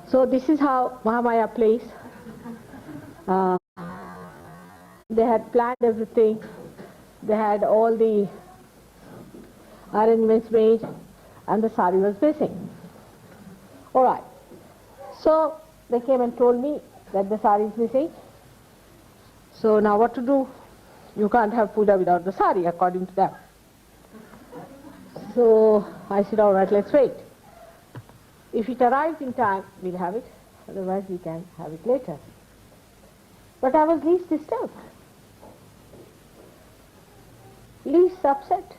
So this is how Mahamaya plays. They had planned everything. They had all the arrangements made, and the sari was missing. All right. So they came and told me that the sari is missing. So now what to do? You can't have puja without the sari, according to them. So I said, all right, let's wait. If it arrives in time, we'll have it. Otherwise, we can have it later. But I was least disturbed, least upset,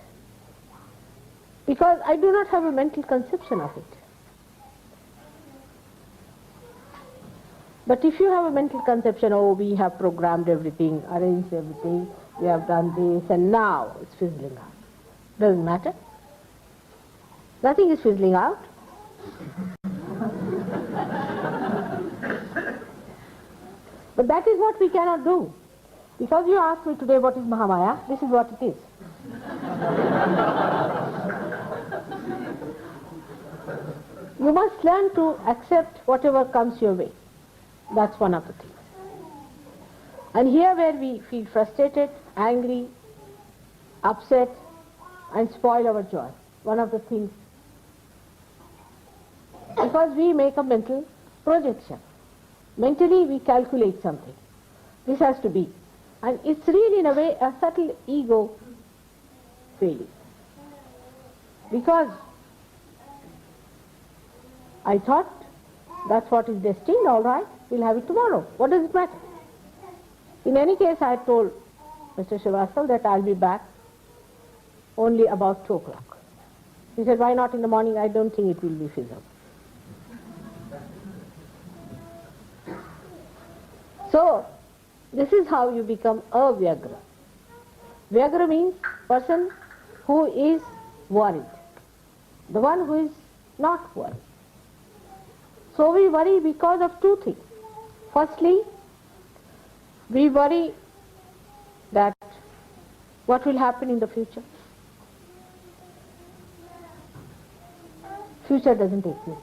because I do not have a mental conception of it. But if you have a mental conception, oh, we have programmed everything, arranged everything, we have done this, and now it's fizzling out. Doesn't matter. Nothing is fizzling out. But that is what we cannot do. Because you asked me today what is Mahamaya, this is what it is. You must learn to accept whatever comes your way. That's one of the things. And here where we feel frustrated, angry, upset, and spoil our joy, one of the things, because we make a mental projection. Mentally we calculate something. This has to be. And it's really in a way a subtle ego feeling. Because I thought that's what is destined, all right, we'll have it tomorrow. What does it matter? In any case, I told Mr. Srivastava that I'll be back only about 2 o'clock. He said, why not in the morning? I don't think it will be feasible. So, this is how you become a Vyagra. Vyagra means person who is worried, the one who is not worried. So we worry because of 2 things. Firstly, we worry that what will happen in the future. Future doesn't exist.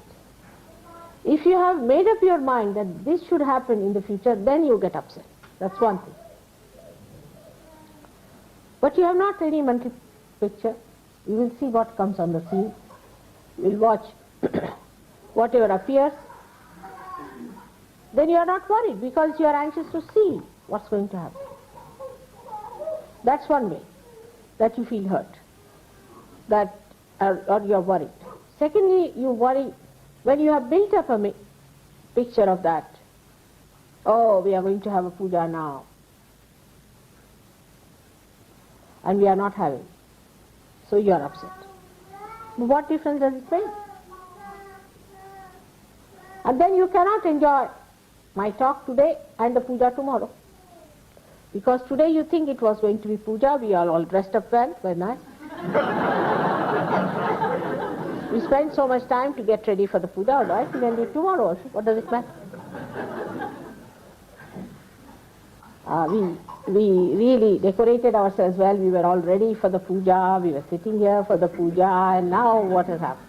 If you have made up your mind that this should happen in the future, then you get upset. That's one thing. But you have not any mental picture. You will see what comes on the scene. You will watch whatever appears. Then you are not worried because you are anxious to see what's going to happen. That's one way that you feel hurt, that or you are worried. Secondly, you worry when you have built up a picture of that. Oh, we are going to have a puja now, and we are not having. So you are upset. But what difference does it make? And then you cannot enjoy my talk today and the puja tomorrow. Because today you think it was going to be puja, we are all dressed up well, very nice. We spend so much time to get ready for the puja, all right, we can do it tomorrow also. What does it matter? We really decorated ourselves well, we were all ready for the puja, we were sitting here for the puja, and now what has happened?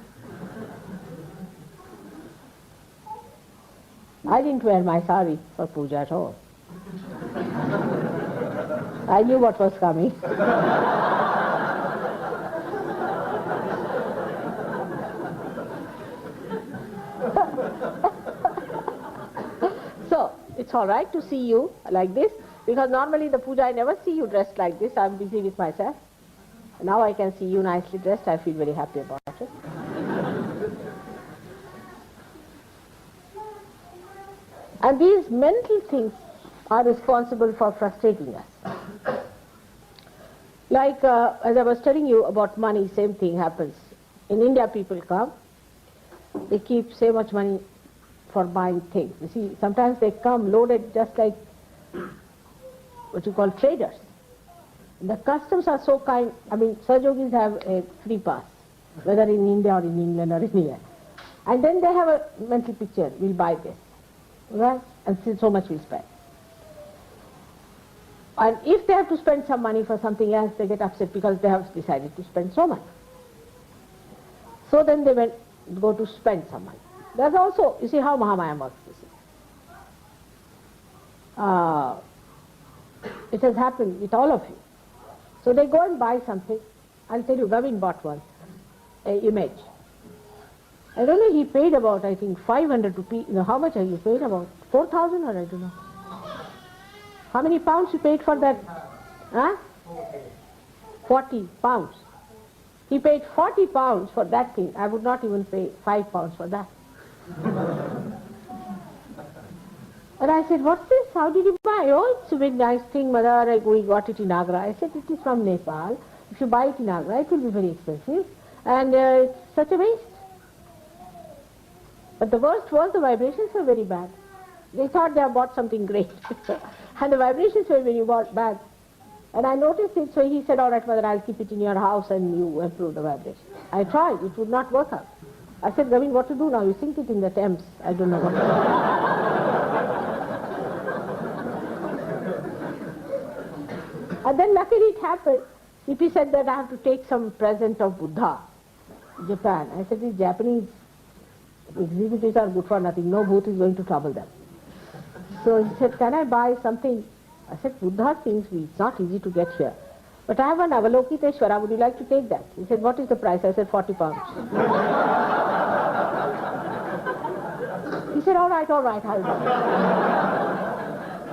I didn't wear my sari for puja at all. I knew what was coming. So, it's all right to see you like this, because normally the puja I never see you dressed like this. I'm busy with myself. Now I can see you nicely dressed. I feel very happy about it. And these mental things are responsible for frustrating us. Like, as I was telling you about money, same thing happens. In India, people come, they keep so much money for buying things. You see, sometimes they come loaded just like what you call traders. The customs are so kind. I mean, Sahajogis have a free pass, whether in India or in England or anywhere. And then they have a mental picture, we'll buy this. Right? And so much we spend. And if they have to spend some money for something else, they get upset because they have decided to spend so much. So then they go to spend some money. There's also, you see how Mahamaya works, you see. It has happened with all of you. So they go and buy something. I'll tell you, Gavin bought one, an image. I don't know, he paid about, I think, 500 rupees. You know, how much have you paid? About 4,000 or I don't know. How many pounds you paid for that? Huh? 40 pounds. He paid 40 pounds for that thing. I would not even pay 5 pounds for that. And I said, what's this? How did you buy? Oh, it's a very nice thing, mother. We got it in Agra. I said, it is from Nepal. If you buy it in Agra, it will be very expensive. And it's such a waste. But the worst was the vibrations were very bad. They thought they had bought something great. And the vibrations were very bad. And I noticed it, so he said, all right, mother, I'll keep it in your house and you improve the vibration. I tried. It would not work out. I said, Gavin, what to do now? You sink it in the Thames. I don't know what to do. And then luckily it happened. He said that I have to take some present of Buddha, Japan. I said, these Japanese exhibitors are good for nothing. No booth is going to trouble them. So he said, can I buy something? I said, Buddha things, it's not easy to get here. But I have an Avalokiteshvara, would you like to take that? He said, what is the price? I said, 40 pounds. He said, all right, I'll buy it.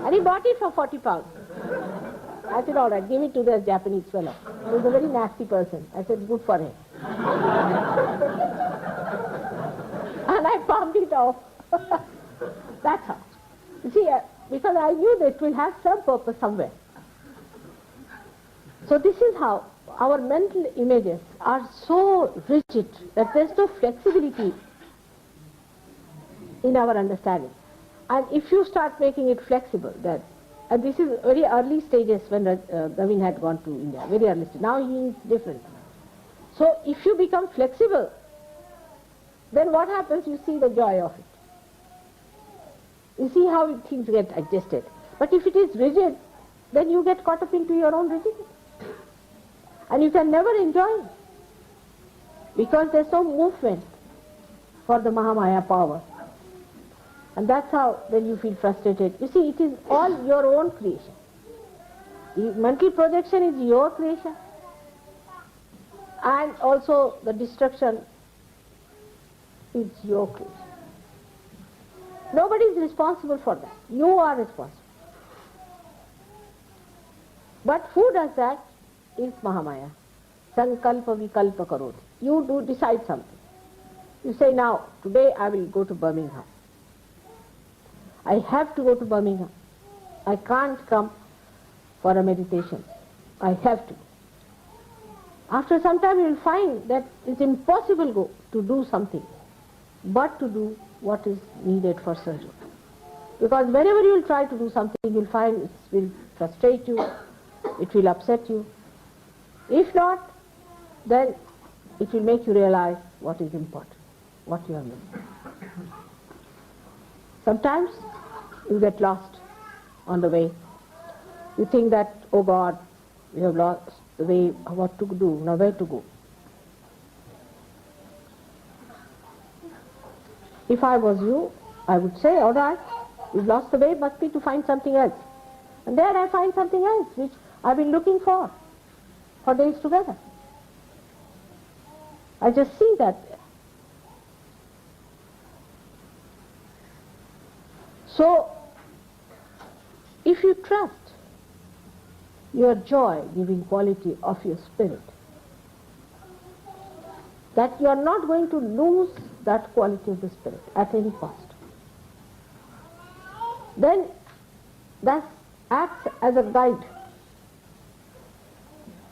And he bought it for 40 pounds. I said, all right, give it to this Japanese fellow. He was a very nasty person. I said, good for him. And I palmed it off. That's how. You see, because I knew that it will have some purpose somewhere. So this is how our mental images are so rigid that there's no flexibility in our understanding. And if you start making it flexible, that, and this is very early stages when Gavin had gone to India, very early stage. Now he is different. So if you become flexible, then what happens? You see the joy of it. You see how things get adjusted. But if it is rigid, then you get caught up into your own rigidity. And you can never enjoy it. Because there's no movement for the Mahamaya power. And that's how then you feel frustrated. You see, it is all your own creation. The mental projection is your creation. And also the destruction is your creation. Nobody is responsible for that. You are responsible. But who does that is Mahamaya. Sankalpa vikalpa karoti. You do decide something. You say, now, today I will go to Birmingham. I have to go to Birmingham. I can't come for a meditation. I have to. After some time you will find that it's impossible to do something, but to do what is needed for surgery. Because whenever you will try to do something, you will find it will frustrate you, it will upset you. If not, then it will make you realize what is important, what you have missed. Sometimes you get lost on the way. You think that, oh God, we have lost the way, what to do, now where to go. If I was you, I would say, all right, you've lost the way, must be to find something else. And there I find something else, which I've been looking for days together. I just see that. So, if you trust your joy-giving quality of your spirit, that you are not going to lose that quality of the spirit at any cost, then that acts as a guide.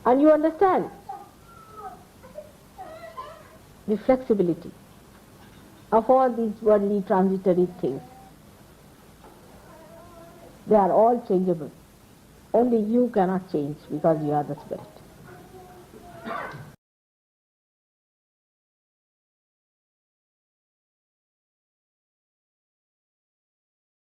And you understand the flexibility of all these worldly transitory things. They are all changeable. Only you cannot change because you are the spirit.